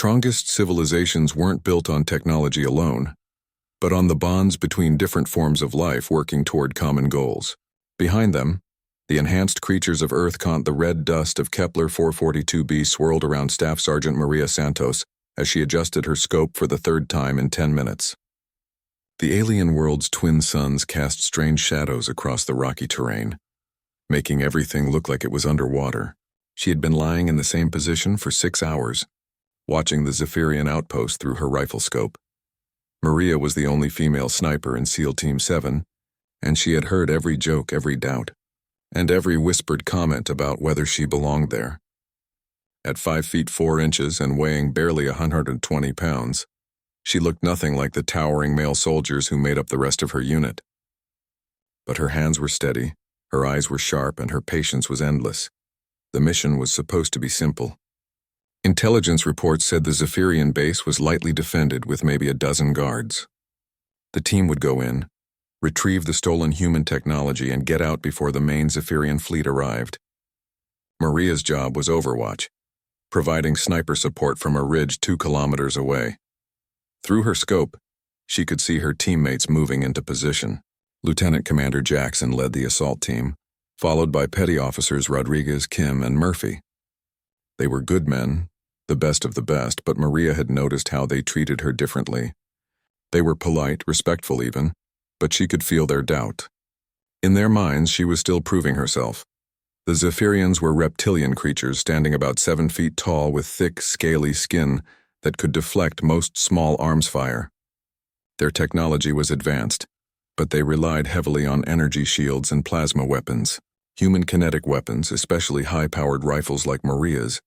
Strongest civilizations weren't built on technology alone, but on the bonds between different forms of life working toward common goals. Behind them, the enhanced creatures of Earth caught the red dust of Kepler 442b swirled around Staff Sergeant Maria Santos as she adjusted her scope for the third time in 10 minutes. The alien world's twin suns cast strange shadows across the rocky terrain, making everything look like it was underwater. She had been lying in the same position for 6 hours, watching the Zephyrian outpost through her rifle scope. Maria was the only female sniper in SEAL Team 7, and she had heard every joke, every doubt, and every whispered comment about whether she belonged there. At 5 feet 4 inches and weighing barely 120 pounds, she looked nothing like the towering male soldiers who made up the rest of her unit. But her hands were steady, her eyes were sharp, and her patience was endless. The mission was supposed to be simple. Intelligence reports said the Zephyrian base was lightly defended with maybe a dozen guards. The team would go in, retrieve the stolen human technology, and get out before the main Zephyrian fleet arrived. Maria's job was overwatch, providing sniper support from a ridge 2 kilometers away. Through her scope, she could see her teammates moving into position. Lieutenant Commander Jackson led the assault team, followed by petty officers Rodriguez, Kim, and Murphy. They were good men, the best of the best, but Maria had noticed how they treated her differently. They were polite, respectful even, but she could feel their doubt. In their minds, she was still proving herself. The Zephyrians were reptilian creatures standing about 7 feet tall with thick, scaly skin that could deflect most small arms fire. Their technology was advanced, but they relied heavily on energy shields and plasma weapons. Human kinetic weapons, especially high-powered rifles like Maria's,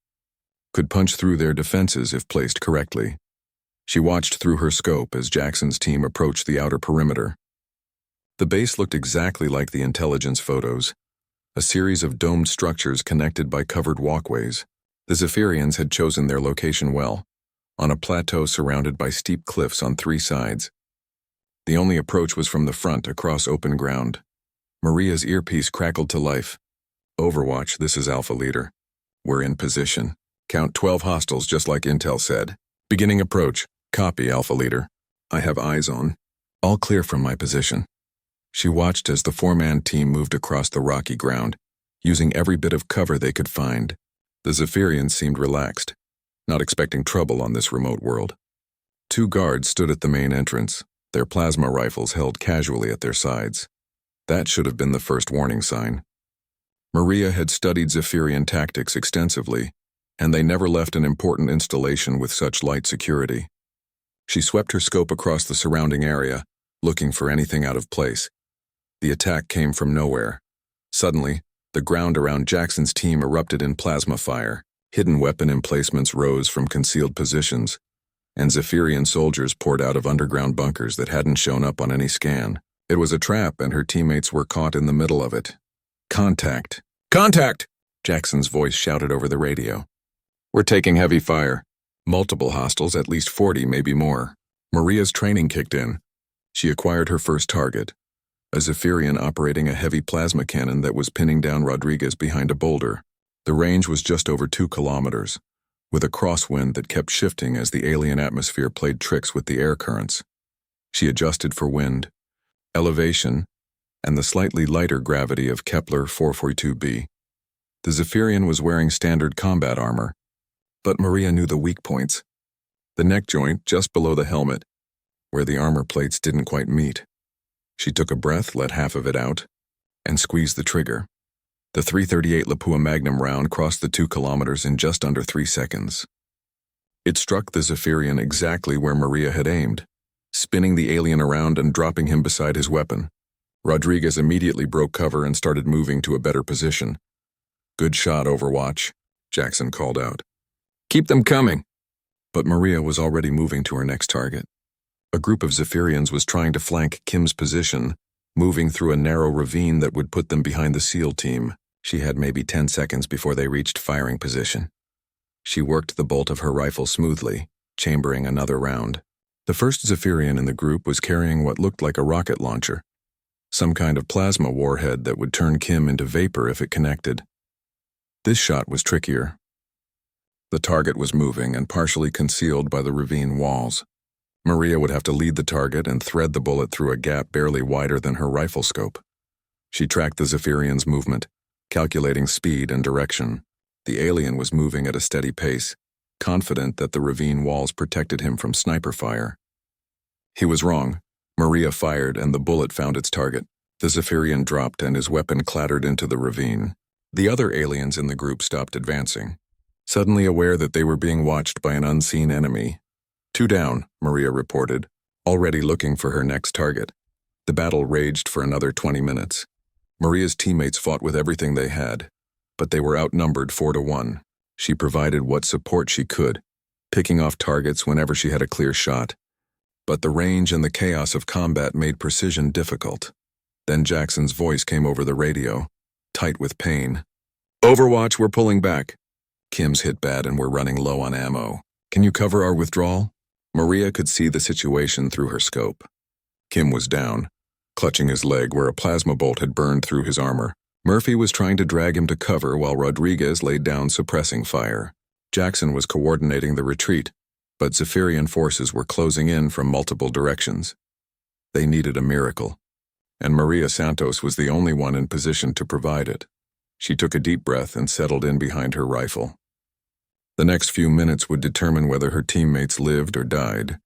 could punch through their defenses if placed correctly. She watched through her scope as Jackson's team approached the outer perimeter. The base looked exactly like the intelligence photos, a series of domed structures connected by covered walkways. The Zephyrians had chosen their location well, on a plateau surrounded by steep cliffs on 3 sides. The only approach was from the front across open ground. Maria's earpiece crackled to life. "Overwatch, this is Alpha Leader. We're in position. Count 12 hostiles just like Intel said. Beginning approach. Copy, Alpha Leader. I have eyes on. All clear from my position." She watched as the 4-man team moved across the rocky ground, using every bit of cover they could find. The Zephyrians seemed relaxed, not expecting trouble on this remote world. 2 guards stood at the main entrance, their plasma rifles held casually at their sides. That should have been the first warning sign. Maria had studied Zephyrian tactics extensively, and they never left an important installation with such light security. She swept her scope across the surrounding area, looking for anything out of place. The attack came from nowhere. Suddenly, the ground around Jackson's team erupted in plasma fire. Hidden weapon emplacements rose from concealed positions, and Zephyrian soldiers poured out of underground bunkers that hadn't shown up on any scan. It was a trap, and her teammates were caught in the middle of it. "Contact! Contact!" Jackson's voice shouted over the radio. "We're taking heavy fire. Multiple hostiles, at least 40, maybe more." Maria's training kicked in. She acquired her first target, a Zephyrian operating a heavy plasma cannon that was pinning down Rodriguez behind a boulder. The range was just over 2 kilometers, with a crosswind that kept shifting as the alien atmosphere played tricks with the air currents. She adjusted for wind, elevation, and the slightly lighter gravity of Kepler 442b. The Zephyrian was wearing standard combat armor, but Maria knew the weak points. The neck joint just below the helmet, where the armor plates didn't quite meet. She took a breath, let half of it out, and squeezed the trigger. The .338 Lapua Magnum round crossed the 2 kilometers in just under 3 seconds. It struck the Zephyrian exactly where Maria had aimed, spinning the alien around and dropping him beside his weapon. Rodriguez immediately broke cover and started moving to a better position. "Good shot, Overwatch," Jackson called out. "Keep them coming." But Maria was already moving to her next target. A group of Zephyrians was trying to flank Kim's position, moving through a narrow ravine that would put them behind the SEAL team. She had maybe 10 seconds before they reached firing position. She worked the bolt of her rifle smoothly, chambering another round. The first Zephyrian in the group was carrying what looked like a rocket launcher, some kind of plasma warhead that would turn Kim into vapor if it connected. This shot was trickier. The target was moving and partially concealed by the ravine walls. Maria would have to lead the target and thread the bullet through a gap barely wider than her rifle scope. She tracked the Zephyrian's movement, calculating speed and direction. The alien was moving at a steady pace, confident that the ravine walls protected him from sniper fire. He was wrong. Maria fired and the bullet found its target. The Zephyrian dropped and his weapon clattered into the ravine. The other aliens in the group stopped advancing, suddenly aware that they were being watched by an unseen enemy. 2 down, Maria reported, already looking for her next target. The battle raged for another 20 minutes. Maria's teammates fought with everything they had, but they were outnumbered 4-1. She provided what support she could, picking off targets whenever she had a clear shot. But the range and the chaos of combat made precision difficult. Then Jackson's voice came over the radio, tight with pain. "Overwatch, we're pulling back. Kim's hit bad and we're running low on ammo. Can you cover our withdrawal?" Maria could see the situation through her scope. Kim was down, clutching his leg where a plasma bolt had burned through his armor. Murphy was trying to drag him to cover while Rodriguez laid down suppressing fire. Jackson was coordinating the retreat, but Zephyrian forces were closing in from multiple directions. They needed a miracle, and Maria Santos was the only one in position to provide it. She took a deep breath and settled in behind her rifle. The next few minutes would determine whether her teammates lived or died,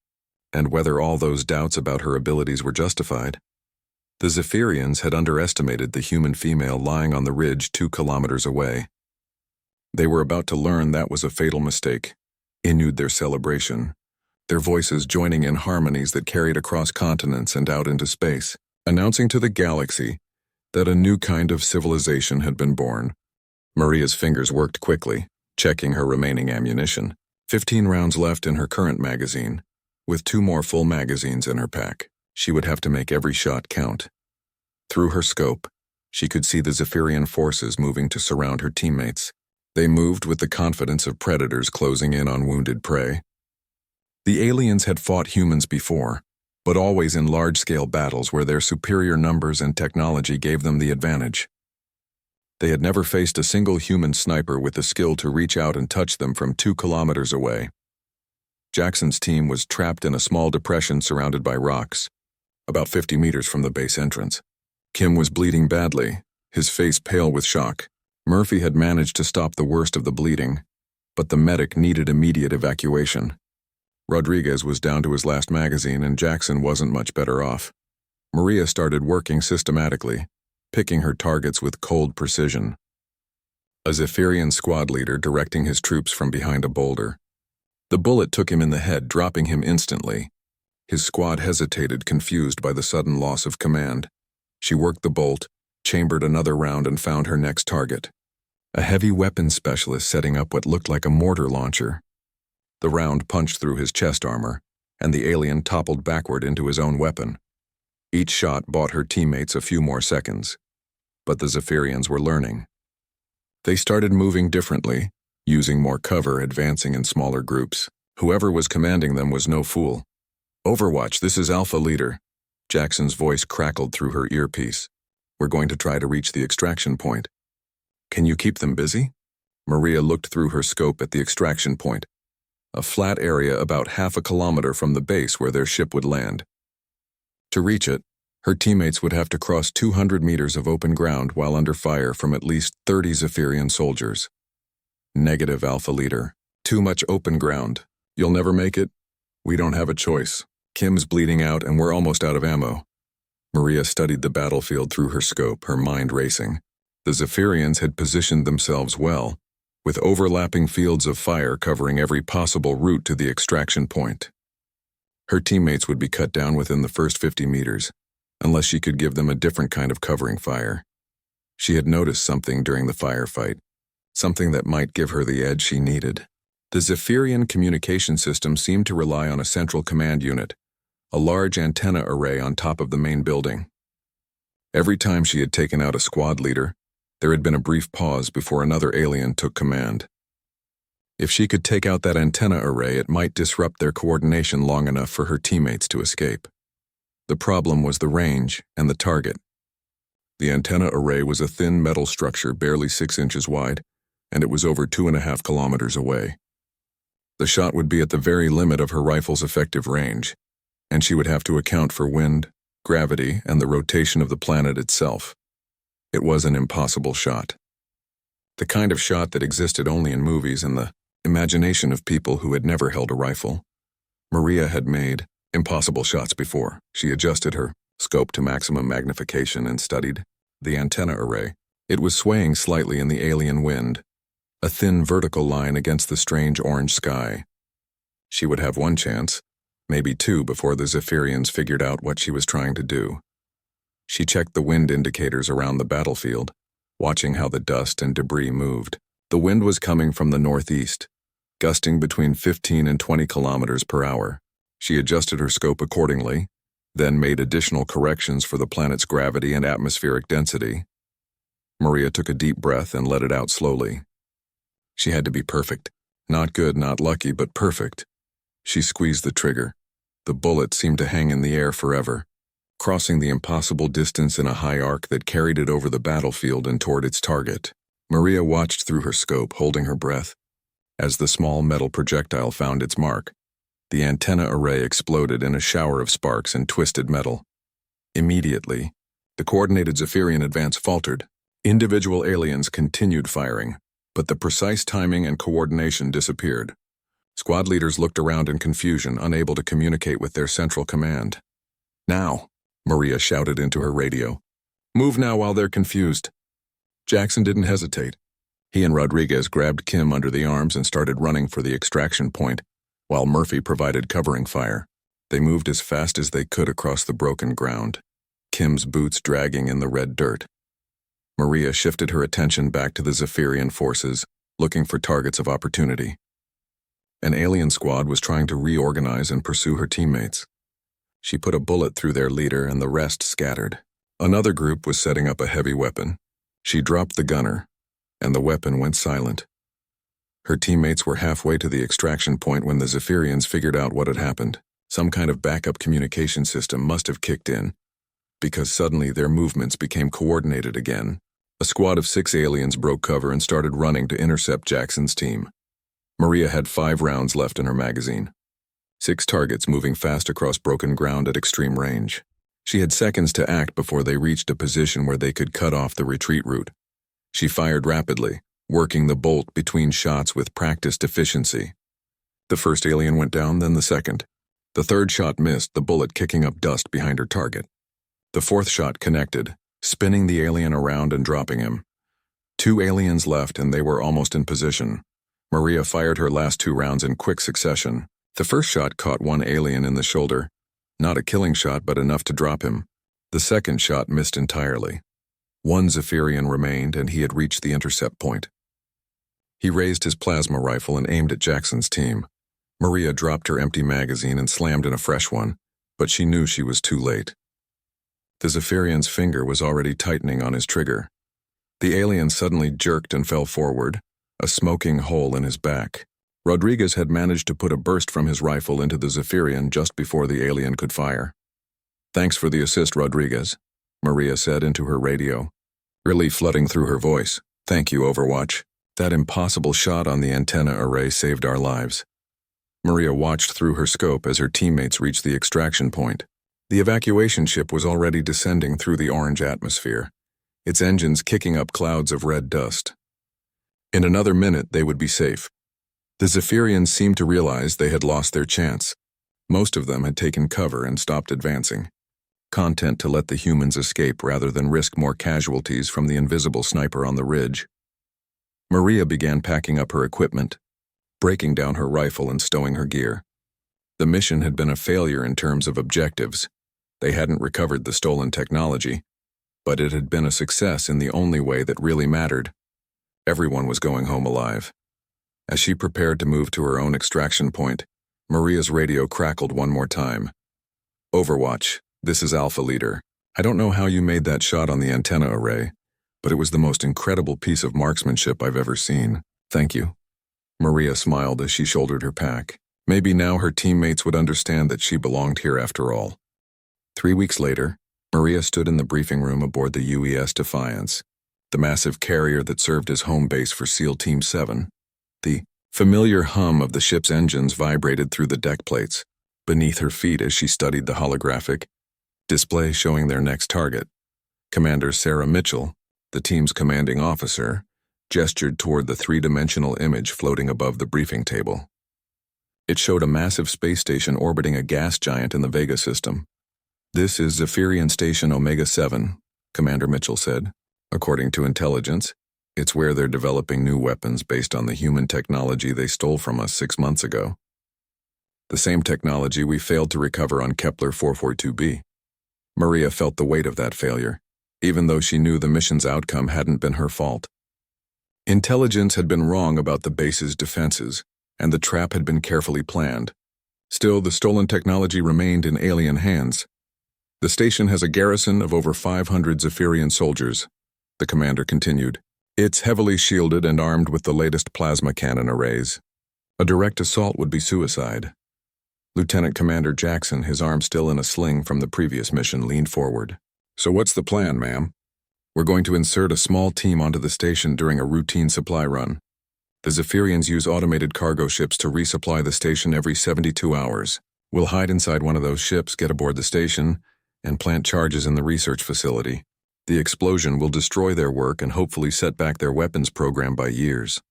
and whether all those doubts about her abilities were justified. The Zephyrians had underestimated the human female lying on the ridge 2 kilometers away. They were about to learn that was a fatal mistake, renewed their celebration, their voices joining in harmonies that carried across continents and out into space, announcing to the galaxy that a new kind of civilization had been born. Maria's fingers worked quickly, checking her remaining ammunition. 15 rounds left in her current magazine. With 2 more full magazines in her pack, she would have to make every shot count. Through her scope, she could see the Zephyrian forces moving to surround her teammates. They moved with the confidence of predators closing in on wounded prey. The aliens had fought humans before, but always in large-scale battles where their superior numbers and technology gave them the advantage. They had never faced a single human sniper with the skill to reach out and touch them from 2 kilometers away. Jackson's team was trapped in a small depression surrounded by rocks, about 50 meters from the base entrance. Kim was bleeding badly, his face pale with shock. Murphy had managed to stop the worst of the bleeding, but the medic needed immediate evacuation. Rodriguez was down to his last magazine and Jackson wasn't much better off. Maria started working systematically, picking her targets with cold precision. A Zephyrian squad leader directing his troops from behind a boulder. The bullet took him in the head, dropping him instantly. His squad hesitated, confused by the sudden loss of command. She worked the bolt, chambered another round and found her next target. A heavy weapons specialist setting up what looked like a mortar launcher. The round punched through his chest armor, and the alien toppled backward into his own weapon. Each shot bought her teammates a few more seconds. But the Zephyrians were learning. They started moving differently, using more cover, advancing in smaller groups. Whoever was commanding them was no fool. "Overwatch, this is Alpha Leader." Jackson's voice crackled through her earpiece. "We're going to try to reach the extraction point. Can you keep them busy?" Maria looked through her scope at the extraction point, a flat area about half a kilometer from the base where their ship would land. To reach it, her teammates would have to cross 200 meters of open ground while under fire from at least 30 Zephyrian soldiers. Negative, Alpha Leader. Too much open ground. You'll never make it? We don't have a choice. Kim's bleeding out and we're almost out of ammo. Maria studied the battlefield through her scope, her mind racing. The Zephyrians had positioned themselves well, with overlapping fields of fire covering every possible route to the extraction point. Her teammates would be cut down within the first 50 meters, unless she could give them a different kind of covering fire. She had noticed something during the firefight, something that might give her the edge she needed. The Zephyrian communication system seemed to rely on a central command unit, a large antenna array on top of the main building. Every time she had taken out a squad leader, there had been a brief pause before another alien took command. If she could take out that antenna array, it might disrupt their coordination long enough for her teammates to escape. The problem was the range and the target. The antenna array was a thin metal structure barely 6 inches wide, and it was over 2.5 kilometers away. The shot would be at the very limit of her rifle's effective range, and she would have to account for wind, gravity, and the rotation of the planet itself. It was an impossible shot. The kind of shot that existed only in movies and the imagination of people who had never held a rifle. Maria had made impossible shots before. She adjusted her scope to maximum magnification and studied the antenna array. It was swaying slightly in the alien wind, a thin vertical line against the strange orange sky. She would have one chance, maybe two, before the Zephyrians figured out what she was trying to do. She checked the wind indicators around the battlefield, watching how the dust and debris moved. The wind was coming from the northeast, gusting between 15 and 20 kilometers per hour. She adjusted her scope accordingly, then made additional corrections for the planet's gravity and atmospheric density. Maria took a deep breath and let it out slowly. She had to be perfect. Not good, not lucky, but perfect. She squeezed the trigger. The bullet seemed to hang in the air forever, crossing the impossible distance in a high arc that carried it over the battlefield and toward its target. Maria watched through her scope, holding her breath. As the small metal projectile found its mark, the antenna array exploded in a shower of sparks and twisted metal. Immediately, the coordinated Zephyrian advance faltered. Individual aliens continued firing, but the precise timing and coordination disappeared. Squad leaders looked around in confusion, unable to communicate with their central command. "Now," Maria shouted into her radio. "Move now while they're confused." Jackson didn't hesitate. He and Rodriguez grabbed Kim under the arms and started running for the extraction point, while Murphy provided covering fire. They moved as fast as they could across the broken ground, Kim's boots dragging in the red dirt. Maria shifted her attention back to the Zephyrian forces, looking for targets of opportunity. An alien squad was trying to reorganize and pursue her teammates. She put a bullet through their leader and the rest scattered. Another group was setting up a heavy weapon. She dropped the gunner, and the weapon went silent. Her teammates were halfway to the extraction point when the Zephyrians figured out what had happened. Some kind of backup communication system must have kicked in, because suddenly their movements became coordinated again. A squad of 6 aliens broke cover and started running to intercept Jackson's team. Maria had 5 rounds left in her magazine. 6 targets moving fast across broken ground at extreme range. She had seconds to act before they reached a position where they could cut off the retreat route. She fired rapidly, working the bolt between shots with practiced efficiency. The first alien went down, then the second. The third shot missed, the bullet kicking up dust behind her target. The fourth shot connected, spinning the alien around and dropping him. 2 aliens left and they were almost in position. Maria fired her last 2 rounds in quick succession. The first shot caught one alien in the shoulder. Not a killing shot, but enough to drop him. The second shot missed entirely. 1 Zephyrian remained and he had reached the intercept point. He raised his plasma rifle and aimed at Jackson's team. Maria dropped her empty magazine and slammed in a fresh one, but she knew she was too late. The Zephyrian's finger was already tightening on his trigger. The alien suddenly jerked and fell forward, a smoking hole in his back. Rodriguez had managed to put a burst from his rifle into the Zephyrian just before the alien could fire. "Thanks for the assist, Rodriguez," Maria said into her radio, relief flooding through her voice. "Thank you, Overwatch. That impossible shot on the antenna array saved our lives." Maria watched through her scope as her teammates reached the extraction point. The evacuation ship was already descending through the orange atmosphere, its engines kicking up clouds of red dust. In another minute, they would be safe. The Zephyrians seemed to realize they had lost their chance. Most of them had taken cover and stopped advancing, content to let the humans escape rather than risk more casualties from the invisible sniper on the ridge. Maria began packing up her equipment, breaking down her rifle and stowing her gear. The mission had been a failure in terms of objectives. They hadn't recovered the stolen technology, but it had been a success in the only way that really mattered. Everyone was going home alive. As she prepared to move to her own extraction point, Maria's radio crackled one more time. "Overwatch, this is Alpha Leader. I don't know how you made that shot on the antenna array, but it was the most incredible piece of marksmanship I've ever seen. Thank you." Maria smiled as she shouldered her pack. Maybe now her teammates would understand that she belonged here after all. 3 weeks later, Maria stood in the briefing room aboard the UES Defiance, the massive carrier that served as home base for SEAL Team 7. The Familiar hum of the ship's engines vibrated through the deck plates beneath her feet as she studied the holographic display showing their next target. Commander Sarah Mitchell, the team's commanding officer, gestured toward the three-dimensional image floating above the briefing table. It showed a massive space station orbiting a gas giant in the Vega system. "This is Zephyrian Station Omega-7, Commander Mitchell said. According to intelligence, it's where they're developing new weapons based on the human technology they stole from us 6 months ago. The same technology we failed to recover on Kepler 442b. Maria felt the weight of that failure, even though she knew the mission's outcome hadn't been her fault. Intelligence had been wrong about the base's defenses, and the trap had been carefully planned. Still, the stolen technology remained in alien hands. The station has a garrison of over 500 Zephyrian soldiers, the commander continued. It's heavily shielded and armed with the latest plasma cannon arrays. A direct assault would be suicide. Lieutenant Commander Jackson, his arm still in a sling from the previous mission, leaned forward. "So what's the plan, ma'am?" "We're going to insert a small team onto the station during a routine supply run. The Zephyrians use automated cargo ships to resupply the station every 72 hours. We'll hide inside one of those ships, get aboard the station, and plant charges in the research facility. The explosion will destroy their work and hopefully set back their weapons program by years."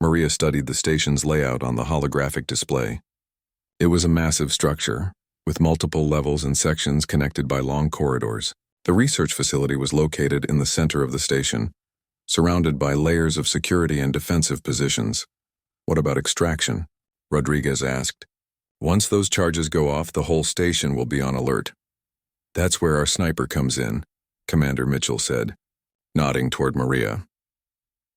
Maria studied the station's layout on the holographic display. It was a massive structure, with multiple levels and sections connected by long corridors. The research facility was located in the center of the station, surrounded by layers of security and defensive positions. "What about extraction?" Rodriguez asked. "Once those charges go off, the whole station will be on alert." "That's where our sniper comes in," Commander Mitchell said, nodding toward Maria.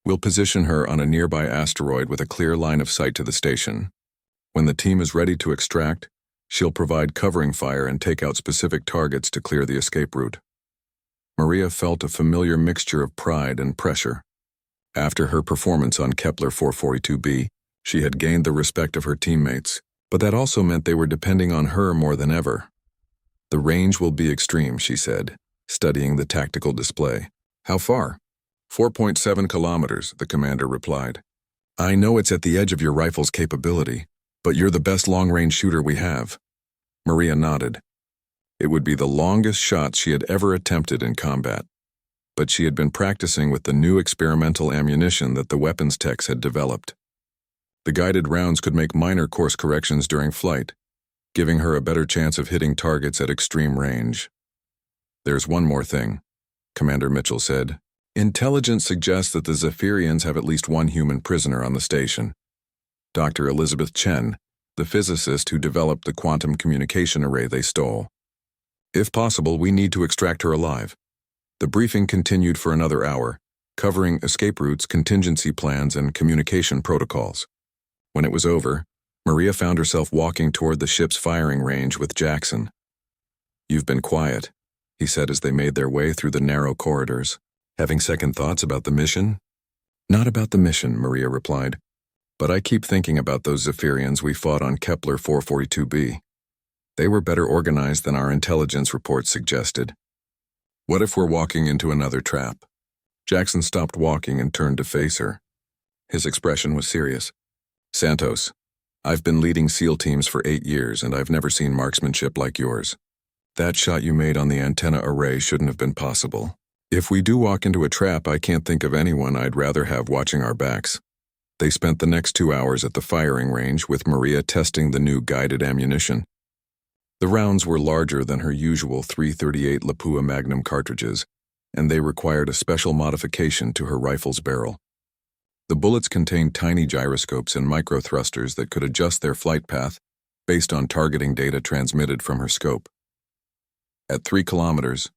"We'll position her on a nearby asteroid with a clear line of sight to the station. When the team is ready to extract, she'll provide covering fire and take out specific targets to clear the escape route." Maria felt a familiar mixture of pride and pressure. After her performance on Kepler 442b, she had gained the respect of her teammates, but that also meant they were depending on her more than ever. "The range will be extreme," she said, studying the tactical display. "How far?" 4.7 kilometers, the commander replied. "I know it's at the edge of your rifle's capability, but you're the best long-range shooter we have." Maria nodded. It would be the longest shot she had ever attempted in combat, but she had been practicing with the new experimental ammunition that the weapons techs had developed. The guided rounds could make minor course corrections during flight, giving her a better chance of hitting targets at extreme range. "There's one more thing," Commander Mitchell said. "Intelligence suggests that the Zephyrians have at least one human prisoner on the station. Dr. Elizabeth Chen, the physicist who developed the quantum communication array they stole. If possible, we need to extract her alive." The briefing continued for another hour, covering escape routes, contingency plans, and communication protocols. When it was over, Maria found herself walking toward the ship's firing range with Jackson. "You've been quiet," he said as they made their way through the narrow corridors. "Having second thoughts about the mission?" "Not about the mission," Maria replied. "But I keep thinking about those Zephyrians we fought on Kepler 442b. They were better organized than our intelligence reports suggested. What if we're walking into another trap?" Jackson stopped walking and turned to face her. His expression was serious. "Santos, I've been leading SEAL teams for 8 years, and I've never seen marksmanship like yours. That shot you made on the antenna array shouldn't have been possible. If we do walk into a trap, I can't think of anyone I'd rather have watching our backs." They spent the next 2 hours at the firing range with Maria testing the new guided ammunition. The rounds were larger than her usual .338 Lapua Magnum cartridges, and they required a special modification to her rifle's barrel. The bullets contained tiny gyroscopes and micro-thrusters that could adjust their flight path based on targeting data transmitted from her scope. At 3 kilometers,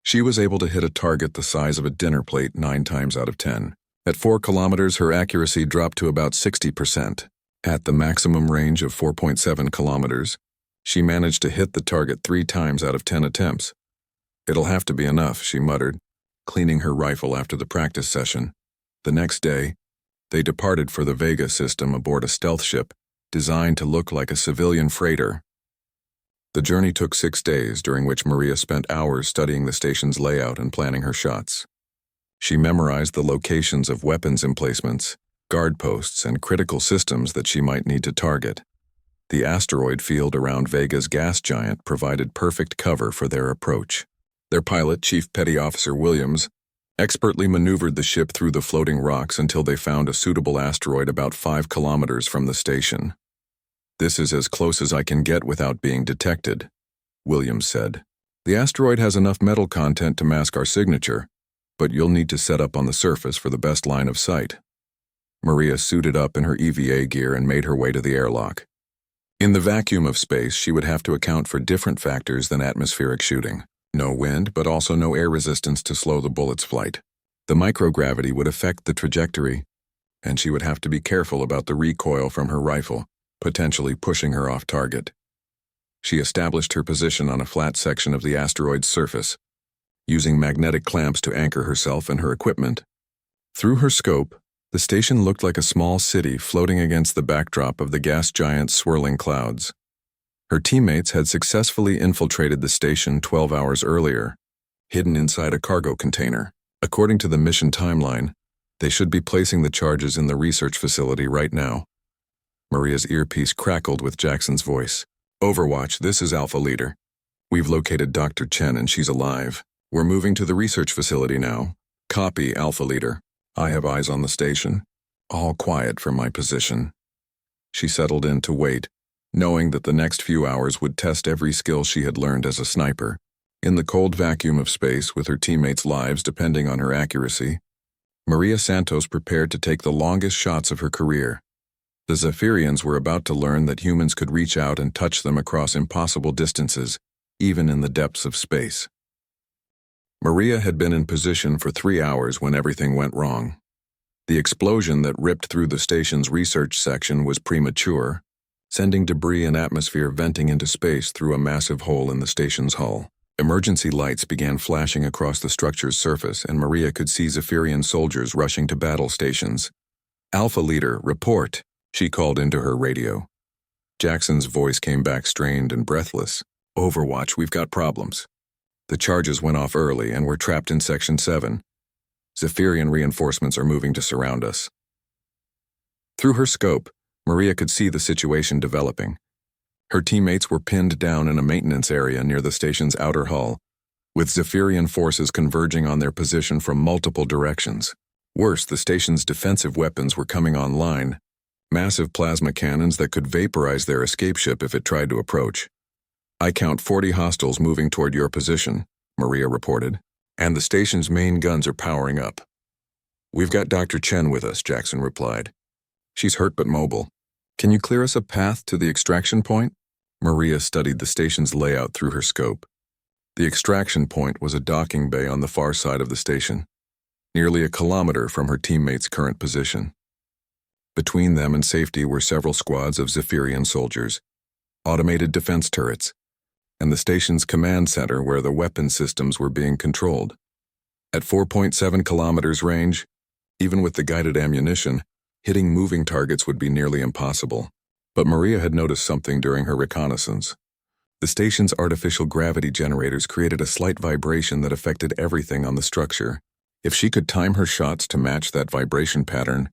she was able to hit a target the size of a dinner plate 9 times out of 10. At 4 kilometers, her accuracy dropped to about 60%. At the maximum range of 4.7 kilometers, she managed to hit the target 3 times out of 10 attempts. "It'll have to be enough," she muttered, cleaning her rifle after the practice session. The next day, they departed for the Vega system aboard a stealth ship designed to look like a civilian freighter. The journey took 6 days, during which Maria spent hours studying the station's layout and planning her shots. She memorized the locations of weapons emplacements, guard posts, and critical systems that she might need to target. The asteroid field around Vega's gas giant provided perfect cover for their approach. Their pilot, Chief Petty Officer Williams, expertly maneuvered the ship through the floating rocks until they found a suitable asteroid about 5 kilometers from the station. "This is as close as I can get without being detected," Williams said. "The asteroid has enough metal content to mask our signature, but you'll need to set up on the surface for the best line of sight." Maria suited up in her EVA gear and made her way to the airlock. In the vacuum of space, she would have to account for different factors than atmospheric shooting. No wind, but also no air resistance to slow the bullet's flight. The microgravity would affect the trajectory, and she would have to be careful about the recoil from her rifle, potentially pushing her off target. She established her position on a flat section of the asteroid's surface, using magnetic clamps to anchor herself and her equipment. Through her scope, the station looked like a small city floating against the backdrop of the gas giant's swirling clouds. Her teammates had successfully infiltrated the station 12 hours earlier, hidden inside a cargo container. According to the mission timeline, they should be placing the charges in the research facility right now. Maria's earpiece crackled with Jackson's voice. "Overwatch, this is Alpha Leader. We've located Dr. Chen and she's alive. We're moving to the research facility now. Copy, Alpha Leader. I have eyes on the station. All quiet from my position." She settled in to wait, knowing that the next few hours would test every skill she had learned as a sniper. In the cold vacuum of space, with her teammates' lives depending on her accuracy, Maria Santos prepared to take the longest shots of her career. The Zephyrians were about to learn that humans could reach out and touch them across impossible distances, even in the depths of space. Maria had been in position for 3 hours when everything went wrong. The explosion that ripped through the station's research section was premature, sending debris and atmosphere venting into space through a massive hole in the station's hull. Emergency lights began flashing across the structure's surface, and Maria could see Zephyrian soldiers rushing to battle stations. "Alpha Leader, report," she called into her radio. Jackson's voice came back strained and breathless. "Overwatch, we've got problems. The charges went off early and we're trapped in Section 7. Zephyrian reinforcements are moving to surround us." Through her scope, Maria could see the situation developing. Her teammates were pinned down in a maintenance area near the station's outer hull, with Zephyrian forces converging on their position from multiple directions. Worse, the station's defensive weapons were coming online, massive plasma cannons that could vaporize their escape ship if it tried to approach. "I count 40 hostiles moving toward your position," Maria reported, "and the station's main guns are powering up." "We've got Dr. Chen with us," Jackson replied. "She's hurt but mobile. Can you clear us a path to the extraction point?" Maria studied the station's layout through her scope. The extraction point was a docking bay on the far side of the station, nearly a kilometer from her teammates' current position. Between them and safety were several squads of Zephyrian soldiers, automated defense turrets, and the station's command center where the weapon systems were being controlled. At 4.7 kilometers range, even with the guided ammunition, hitting moving targets would be nearly impossible. But Maria had noticed something during her reconnaissance. The station's artificial gravity generators created a slight vibration that affected everything on the structure. If she could time her shots to match that vibration pattern,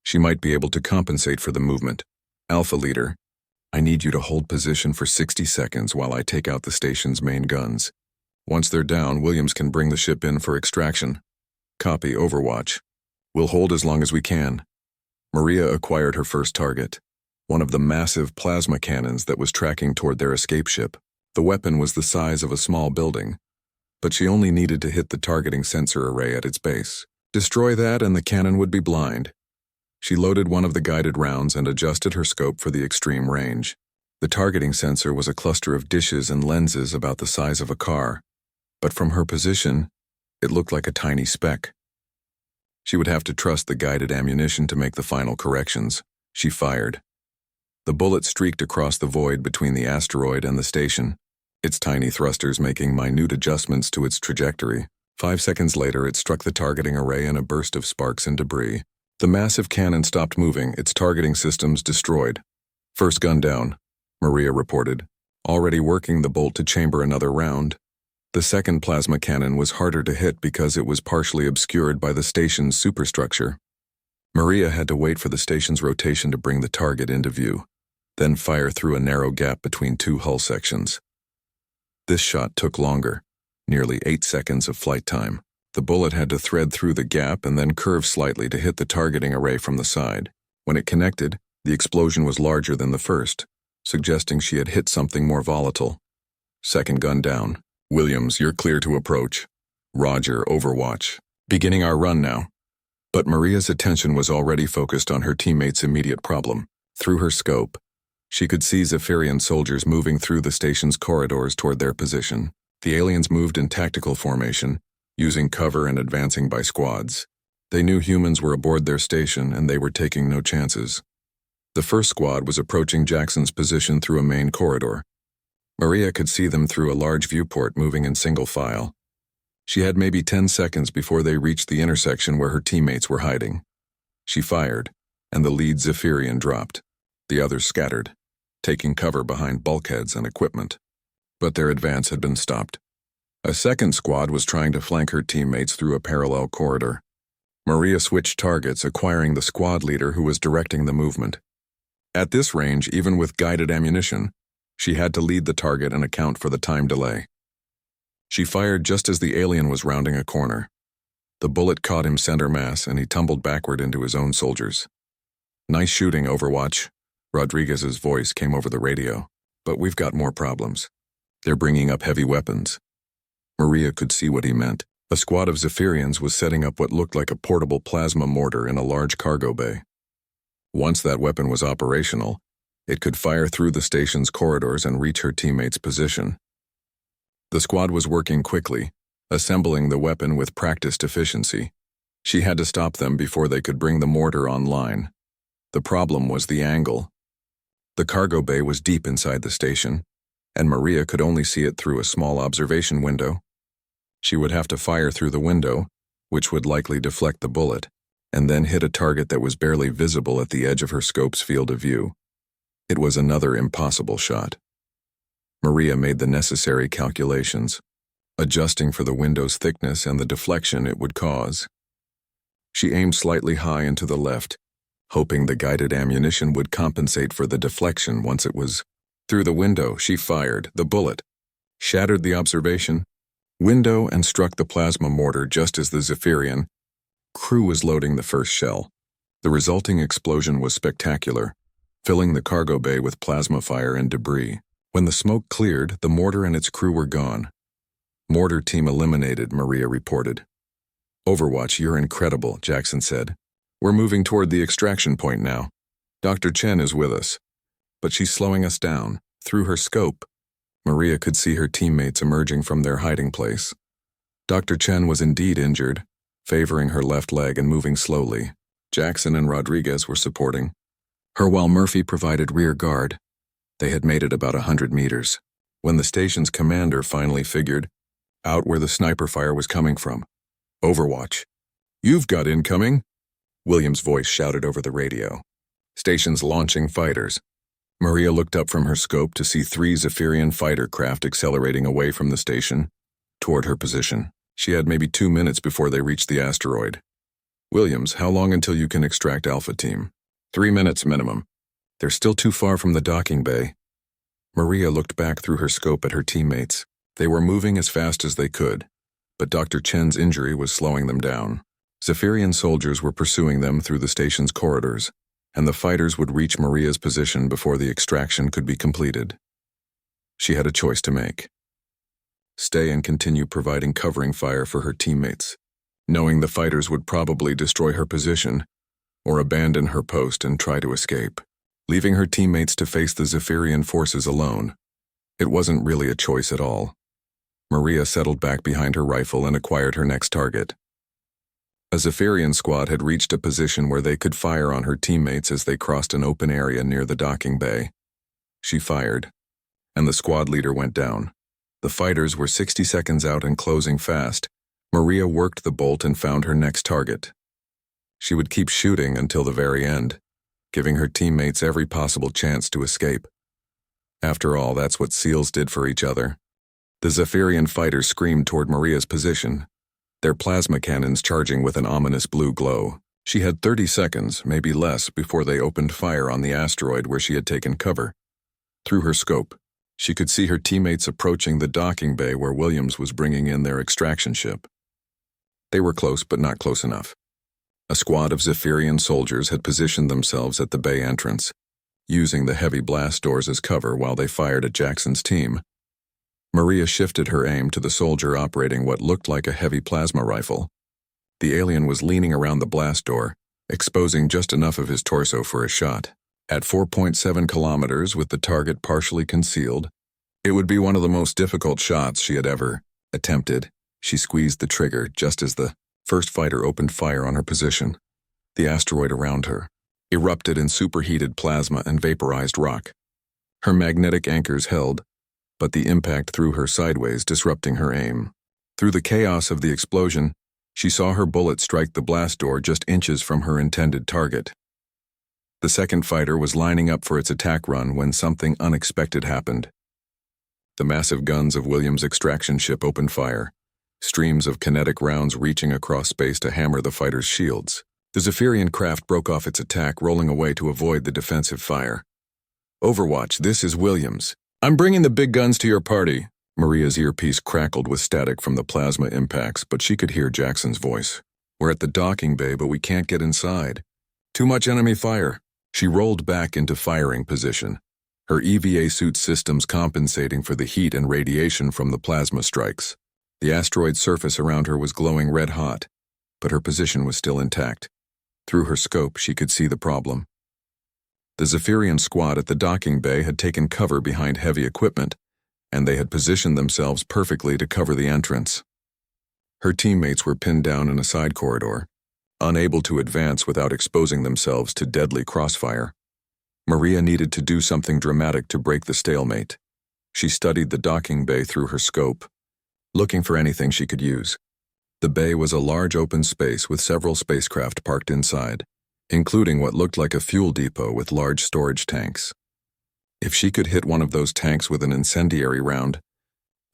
she might be able to compensate for the movement. "Alpha Leader, I need you to hold position for 60 seconds while I take out the station's main guns. Once they're down, Williams can bring the ship in for extraction." "Copy, Overwatch. We'll hold as long as we can." Maria acquired her first target, one of the massive plasma cannons that was tracking toward their escape ship. The weapon was the size of a small building, but she only needed to hit the targeting sensor array at its base. Destroy that and the cannon would be blind. She loaded one of the guided rounds and adjusted her scope for the extreme range. The targeting sensor was a cluster of dishes and lenses about the size of a car, but from her position, it looked like a tiny speck. She would have to trust the guided ammunition to make the final corrections. She fired. The bullet streaked across the void between the asteroid and the station, its tiny thrusters making minute adjustments to its trajectory. 5 seconds later, it struck the targeting array in a burst of sparks and debris. The massive cannon stopped moving, its targeting systems destroyed. "First gun down," Maria reported, already working the bolt to chamber another round. The second plasma cannon was harder to hit because it was partially obscured by the station's superstructure. Maria had to wait for the station's rotation to bring the target into view, then fire through a narrow gap between two hull sections. This shot took longer, nearly 8 seconds of flight time. The bullet had to thread through the gap and then curve slightly to hit the targeting array from the side. When it connected, the explosion was larger than the first, suggesting she had hit something more volatile. Second gun down. Williams, you're clear to approach. Roger, overwatch. Beginning our run now. But Maria's attention was already focused on her teammate's immediate problem. Through her scope, she could see Zephyrian soldiers moving through the station's corridors toward their position. The aliens moved in tactical formation, using cover and advancing by squads. They knew humans were aboard their station and they were taking no chances. The first squad was approaching Jackson's position through a main corridor. Maria could see them through a large viewport moving in single file. She had maybe 10 seconds before they reached the intersection where her teammates were hiding. She fired, and the lead Zephyrian dropped. The others scattered, taking cover behind bulkheads and equipment. But their advance had been stopped. A second squad was trying to flank her teammates through a parallel corridor. Maria switched targets, acquiring the squad leader who was directing the movement. At this range, even with guided ammunition, she had to lead the target and account for the time delay. She fired just as the alien was rounding a corner. The bullet caught him center mass and he tumbled backward into his own soldiers. Nice shooting, Overwatch. Rodriguez's voice came over the radio. But we've got more problems. They're bringing up heavy weapons. Maria could see what he meant. A squad of Zephyrians was setting up what looked like a portable plasma mortar in a large cargo bay. Once that weapon was operational, it could fire through the station's corridors and reach her teammate's position. The squad was working quickly, assembling the weapon with practiced efficiency. She had to stop them before they could bring the mortar online. The problem was the angle. The cargo bay was deep inside the station, and Maria could only see it through a small observation window. She would have to fire through the window, which would likely deflect the bullet, and then hit a target that was barely visible at the edge of her scope's field of view. It was another impossible shot. Maria made the necessary calculations, adjusting for the window's thickness and the deflection it would cause. She aimed slightly high and to the left, hoping the guided ammunition would compensate for the deflection once it was through the window. She fired. The bullet shattered the observation window and struck the plasma mortar just as the Zephyrian crew was loading the first shell. The resulting explosion was spectacular, filling the cargo bay with plasma fire and debris. When the smoke cleared, the mortar and its crew were gone. Mortar team eliminated, Maria reported. Overwatch, you're incredible, Jackson said. We're moving toward the extraction point now. Dr. Chen is with us, but she's slowing us down. Through her scope, Maria could see her teammates emerging from their hiding place. Dr. Chen was indeed injured, favoring her left leg and moving slowly. Jackson and Rodriguez were supporting her while Murphy provided rear guard. They had made it about 100 meters, when the station's commander finally figured out where the sniper fire was coming from. Overwatch. You've got incoming, Williams' voice shouted over the radio. Station's launching fighters. Maria looked up from her scope to see 3 Zephyrian fighter craft accelerating away from the station, toward her position. She had maybe 2 minutes before they reached the asteroid. Williams, how long until you can extract Alpha Team? 3 minutes minimum. They're still too far from the docking bay. Maria looked back through her scope at her teammates. They were moving as fast as they could, but Dr. Chen's injury was slowing them down. Zephyrian soldiers were pursuing them through the station's corridors, and the fighters would reach Maria's position before the extraction could be completed. She had a choice to make. Stay and continue providing covering fire for her teammates, knowing the fighters would probably destroy her position, or abandon her post and try to escape, leaving her teammates to face the Zephyrian forces alone. It wasn't really a choice at all. Maria settled back behind her rifle and acquired her next target. A Zephyrian squad had reached a position where they could fire on her teammates as they crossed an open area near the docking bay. She fired, and the squad leader went down. The fighters were 60 seconds out and closing fast. Maria worked the bolt and found her next target. She would keep shooting until the very end, giving her teammates every possible chance to escape. After all, that's what SEALs did for each other. The Zephyrian fighters screamed toward Maria's position, their plasma cannons charging with an ominous blue glow. She had 30 seconds, maybe less, before they opened fire on the asteroid where she had taken cover. Through her scope, she could see her teammates approaching the docking bay where Williams was bringing in their extraction ship. They were close, but not close enough. A squad of Zephyrian soldiers had positioned themselves at the bay entrance, using the heavy blast doors as cover while they fired at Jackson's team. Maria shifted her aim to the soldier operating what looked like a heavy plasma rifle. The alien was leaning around the blast door, exposing just enough of his torso for a shot. At 4.7 kilometers with the target partially concealed, it would be one of the most difficult shots she had ever attempted. She squeezed the trigger just as the first fighter opened fire on her position. The asteroid around her erupted in superheated plasma and vaporized rock. Her magnetic anchors held, but the impact threw her sideways, disrupting her aim. Through the chaos of the explosion, she saw her bullet strike the blast door just inches from her intended target. The second fighter was lining up for its attack run when something unexpected happened. The massive guns of Williams' extraction ship opened fire, streams of kinetic rounds reaching across space to hammer the fighter's shields. The Zephyrian craft broke off its attack, rolling away to avoid the defensive fire. "Overwatch, this is Williams. I'm bringing the big guns to your party." Maria's earpiece crackled with static from the plasma impacts, but she could hear Jackson's voice. "We're at the docking bay, but we can't get inside. Too much enemy fire." She rolled back into firing position, her EVA suit systems compensating for the heat and radiation from the plasma strikes. The asteroid surface around her was glowing red hot, but her position was still intact. Through her scope, she could see the problem. The Zephyrian squad at the docking bay had taken cover behind heavy equipment, and they had positioned themselves perfectly to cover the entrance. Her teammates were pinned down in a side corridor, unable to advance without exposing themselves to deadly crossfire. Maria needed to do something dramatic to break the stalemate. She studied the docking bay through her scope, looking for anything she could use. The bay was a large open space with several spacecraft parked inside, including what looked like a fuel depot with large storage tanks. If she could hit one of those tanks with an incendiary round,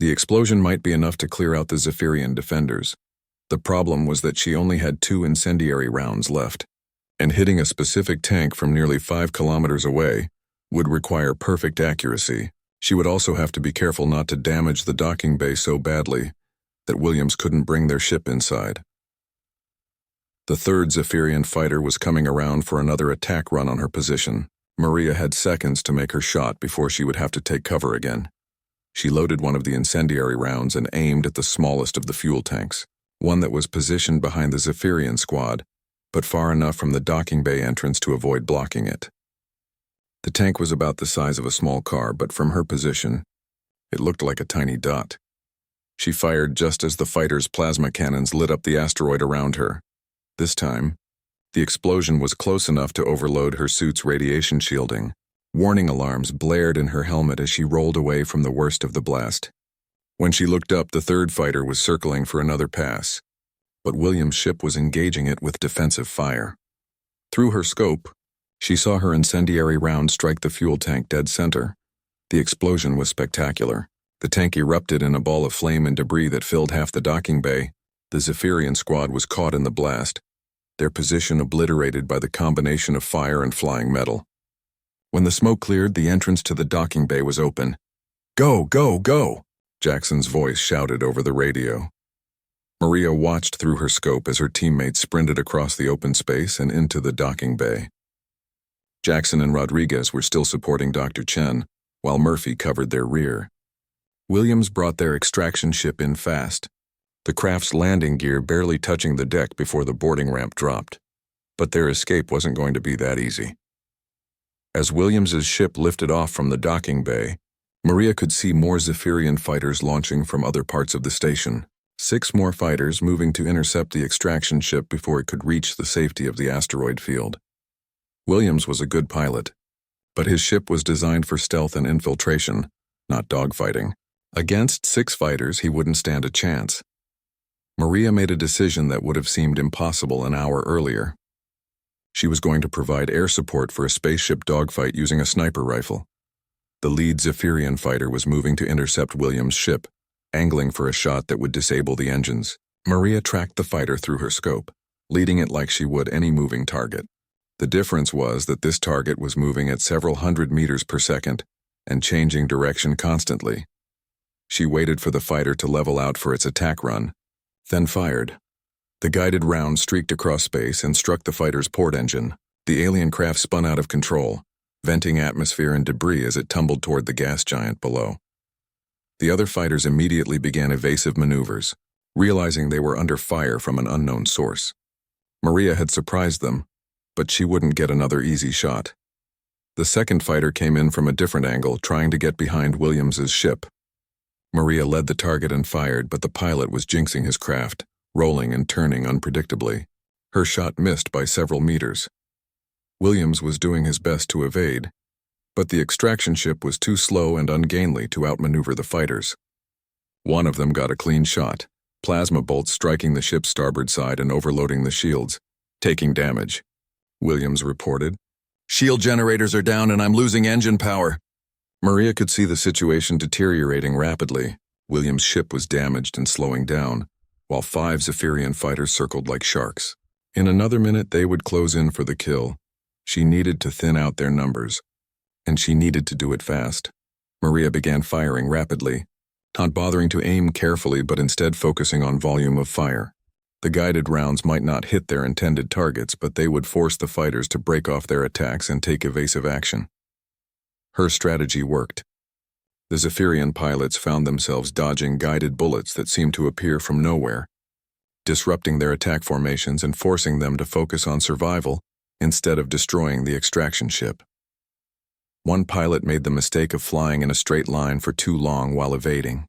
the explosion might be enough to clear out the Zephyrian defenders. The problem was that she only had 2 incendiary rounds left, and hitting a specific tank from nearly 5 kilometers away would require perfect accuracy. She would also have to be careful not to damage the docking bay so badly that Williams couldn't bring their ship inside. The third Zephyrian fighter was coming around for another attack run on her position. Maria had seconds to make her shot before she would have to take cover again. She loaded one of the incendiary rounds and aimed at the smallest of the fuel tanks, one that was positioned behind the Zephyrian squad, but far enough from the docking bay entrance to avoid blocking it. The tank was about the size of a small car, but from her position, it looked like a tiny dot. She fired just as the fighter's plasma cannons lit up the asteroid around her. This time, the explosion was close enough to overload her suit's radiation shielding. Warning alarms blared in her helmet as she rolled away from the worst of the blast. When she looked up, the third fighter was circling for another pass, but Williams' ship was engaging it with defensive fire. Through her scope, she saw her incendiary round strike the fuel tank dead center. The explosion was spectacular. The tank erupted in a ball of flame and debris that filled half the docking bay. The Zephyrian squad was caught in the blast, their position obliterated by the combination of fire and flying metal. When the smoke cleared, the entrance to the docking bay was open. "Go, go, go!" Jackson's voice shouted over the radio. Maria watched through her scope as her teammates sprinted across the open space and into the docking bay. Jackson and Rodriguez were still supporting Dr. Chen, while Murphy covered their rear. Williams brought their extraction ship in fast, the craft's landing gear barely touching the deck before the boarding ramp dropped. But their escape wasn't going to be that easy. As Williams's ship lifted off from the docking bay, Maria could see more Zephyrian fighters launching from other parts of the station. 6 more fighters moving to intercept the extraction ship before it could reach the safety of the asteroid field. Williams was a good pilot, but his ship was designed for stealth and infiltration, not dogfighting. Against 6 fighters, he wouldn't stand a chance. Maria made a decision that would have seemed impossible an hour earlier. She was going to provide air support for a spaceship dogfight using a sniper rifle. The lead Zephyrian fighter was moving to intercept Williams' ship, angling for a shot that would disable the engines. Maria tracked the fighter through her scope, leading it like she would any moving target. The difference was that this target was moving at several hundred meters per second and changing direction constantly. She waited for the fighter to level out for its attack run, then fired. The guided round streaked across space and struck the fighter's port engine. The alien craft spun out of control, venting atmosphere and debris as it tumbled toward the gas giant below. The other fighters immediately began evasive maneuvers, realizing they were under fire from an unknown source. Maria had surprised them, but she wouldn't get another easy shot. The second fighter came in from a different angle, trying to get behind Williams's ship. Maria led the target and fired, but the pilot was jinxing his craft, rolling and turning unpredictably. Her shot missed by several meters. Williams was doing his best to evade, but the extraction ship was too slow and ungainly to outmaneuver the fighters. One of them got a clean shot, plasma bolts striking the ship's starboard side and overloading the shields, taking damage. Williams reported, "Shield generators are down and I'm losing engine power." Maria could see the situation deteriorating rapidly. Williams' ship was damaged and slowing down, while 5 Zephyrian fighters circled like sharks. In another minute, they would close in for the kill. She needed to thin out their numbers, and she needed to do it fast. Maria began firing rapidly, not bothering to aim carefully but instead focusing on volume of fire. The guided rounds might not hit their intended targets, but they would force the fighters to break off their attacks and take evasive action. Her strategy worked. The Zephyrian pilots found themselves dodging guided bullets that seemed to appear from nowhere, disrupting their attack formations and forcing them to focus on survival instead of destroying the extraction ship. One pilot made the mistake of flying in a straight line for too long while evading.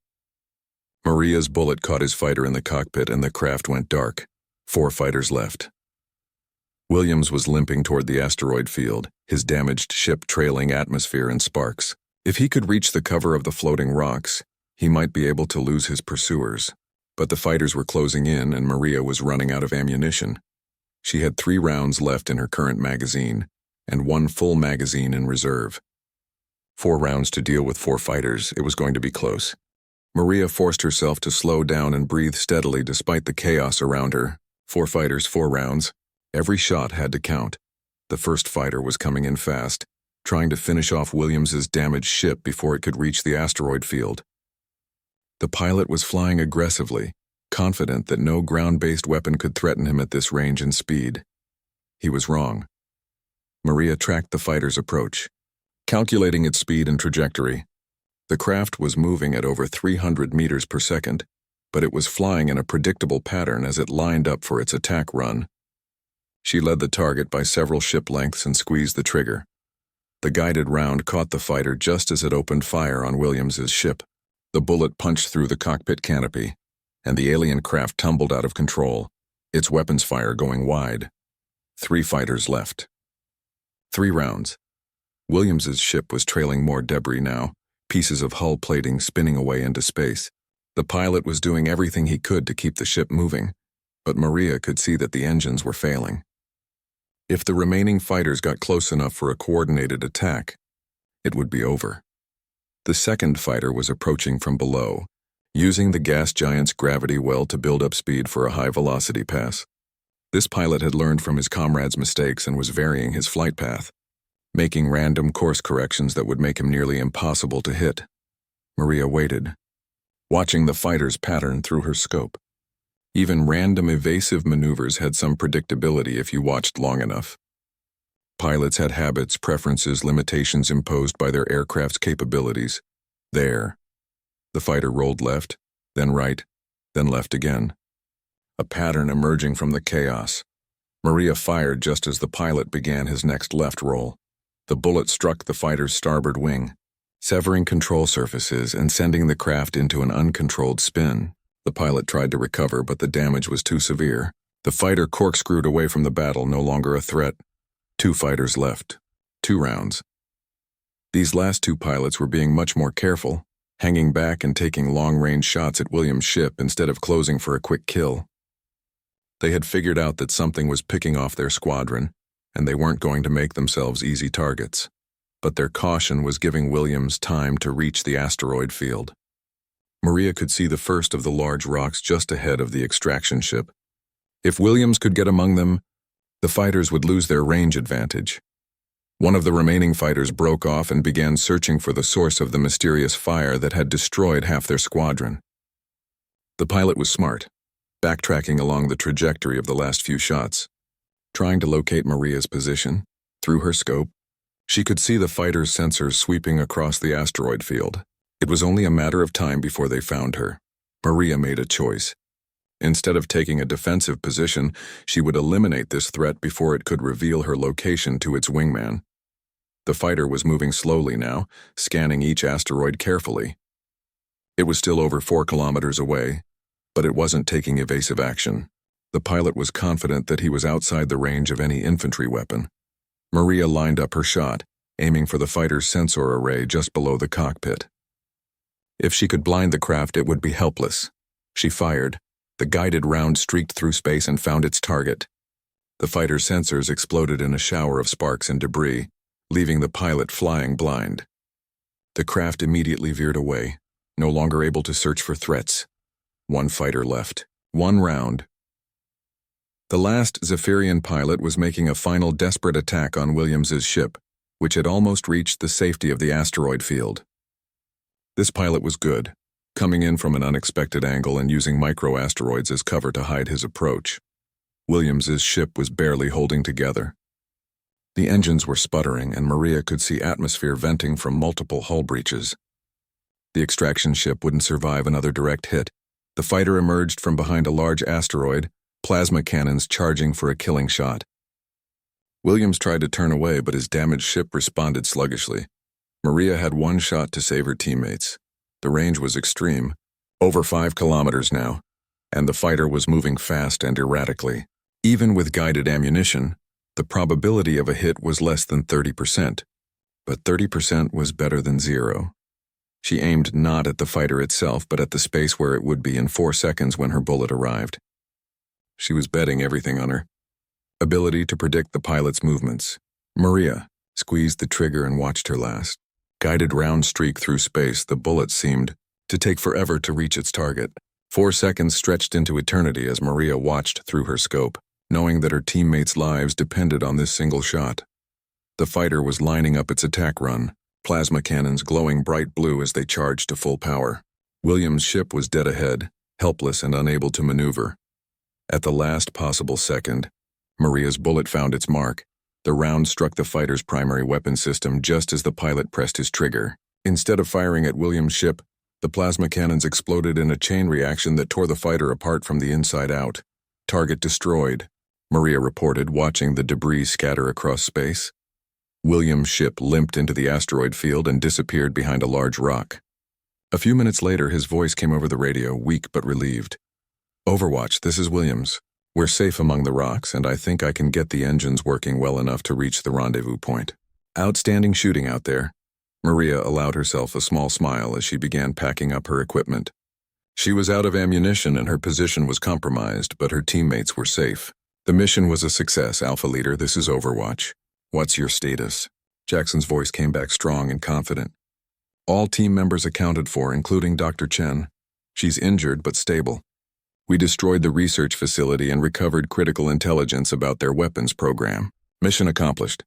Maria's bullet caught his fighter in the cockpit and the craft went dark. 4 fighters left. Williams was limping toward the asteroid field, his damaged ship trailing atmosphere and sparks. If he could reach the cover of the floating rocks, he might be able to lose his pursuers. But the fighters were closing in and Maria was running out of ammunition. She had 3 rounds left in her current magazine, and 1 full magazine in reserve. 4 rounds to deal with 4 fighters. It was going to be close. Maria forced herself to slow down and breathe steadily despite the chaos around her. 4 fighters, 4 rounds. Every shot had to count. The first fighter was coming in fast, trying to finish off Williams's damaged ship before it could reach the asteroid field. The pilot was flying aggressively, confident that no ground-based weapon could threaten him at this range and speed. He was wrong. Maria tracked the fighter's approach, calculating its speed and trajectory. The craft was moving at over 300 meters per second, but it was flying in a predictable pattern as it lined up for its attack run. She led the target by several ship lengths and squeezed the trigger. The guided round caught the fighter just as it opened fire on Williams's ship. The bullet punched through the cockpit canopy, and the alien craft tumbled out of control, its weapons fire going wide. 3 fighters left. 3 rounds. Williams's ship was trailing more debris now, pieces of hull plating spinning away into space. The pilot was doing everything he could to keep the ship moving, but Maria could see that the engines were failing. If the remaining fighters got close enough for a coordinated attack, it would be over. The second fighter was approaching from below, using the gas giant's gravity well to build up speed for a high-velocity pass. This pilot had learned from his comrades' mistakes and was varying his flight path, making random course corrections that would make him nearly impossible to hit. Maria waited, watching the fighter's pattern through her scope. Even random evasive maneuvers had some predictability if you watched long enough. Pilots had habits, preferences, limitations imposed by their aircraft's capabilities. There. The fighter rolled left, then right, then left again. A pattern emerging from the chaos. Maria fired just as the pilot began his next left roll. The bullet struck the fighter's starboard wing, severing control surfaces and sending the craft into an uncontrolled spin. The pilot tried to recover, but the damage was too severe. The fighter corkscrewed away from the battle, no longer a threat. 2 fighters left. 2 rounds. These last 2 pilots were being much more careful, hanging back and taking long-range shots at Williams' ship instead of closing for a quick kill. They had figured out that something was picking off their squadron, and they weren't going to make themselves easy targets. But their caution was giving Williams time to reach the asteroid field. Maria could see the first of the large rocks just ahead of the extraction ship. If Williams could get among them, the fighters would lose their range advantage. One of the remaining fighters broke off and began searching for the source of the mysterious fire that had destroyed half their squadron. The pilot was smart, backtracking along the trajectory of the last few shots. Trying to locate Maria's position, through her scope, she could see the fighter's sensors sweeping across the asteroid field. It was only a matter of time before they found her. Maria made a choice. Instead of taking a defensive position, she would eliminate this threat before it could reveal her location to its wingman. The fighter was moving slowly now, scanning each asteroid carefully. It was still over 4 kilometers away, but it wasn't taking evasive action. The pilot was confident that he was outside the range of any infantry weapon. Maria lined up her shot, aiming for the fighter's sensor array just below the cockpit. If she could blind the craft, it would be helpless. She fired. The guided round streaked through space and found its target. The fighter's sensors exploded in a shower of sparks and debris, leaving the pilot flying blind. The craft immediately veered away, no longer able to search for threats. One fighter left. One round. The last Zephyrian pilot was making a final desperate attack on Williams's ship, which had almost reached the safety of the asteroid field. This pilot was good, coming in from an unexpected angle and using micro-asteroids as cover to hide his approach. Williams's ship was barely holding together. The engines were sputtering, and Maria could see atmosphere venting from multiple hull breaches. The extraction ship wouldn't survive another direct hit. The fighter emerged from behind a large asteroid, plasma cannons charging for a killing shot. Williams tried to turn away, but his damaged ship responded sluggishly. Maria had one shot to save her teammates. The range was extreme, over 5 kilometers now, and the fighter was moving fast and erratically. Even with guided ammunition, the probability of a hit was less than 30%, but 30% was better than 0. She aimed not at the fighter itself, but at the space where it would be in 4 seconds when her bullet arrived. She was betting everything on her ability to predict the pilot's movements. Maria squeezed the trigger and watched her last. Guided round streak through space, the bullet seemed to take forever to reach its target. 4 seconds stretched into eternity as Maria watched through her scope, knowing that her teammates' lives depended on this single shot. The fighter was lining up its attack run, plasma cannons glowing bright blue as they charged to full power. Williams' ship was dead ahead, helpless and unable to maneuver. At the last possible second, Maria's bullet found its mark. The round struck the fighter's primary weapon system just as the pilot pressed his trigger. Instead of firing at Williams' ship, the plasma cannons exploded in a chain reaction that tore the fighter apart from the inside out. Target destroyed, Maria reported, watching the debris scatter across space. Williams' ship limped into the asteroid field and disappeared behind a large rock. A few minutes later, his voice came over the radio, weak but relieved. "Overwatch, this is Williams. We're safe among the rocks, and I think I can get the engines working well enough to reach the rendezvous point." Outstanding shooting out there. Maria allowed herself a small smile as she began packing up her equipment. She was out of ammunition and her position was compromised, but her teammates were safe. "The mission was a success, Alpha Leader. This is Overwatch. What's your status?" Jackson's voice came back strong and confident. "All team members accounted for, including Dr. Chen. She's injured but stable. We destroyed the research facility and recovered critical intelligence about their weapons program. Mission accomplished."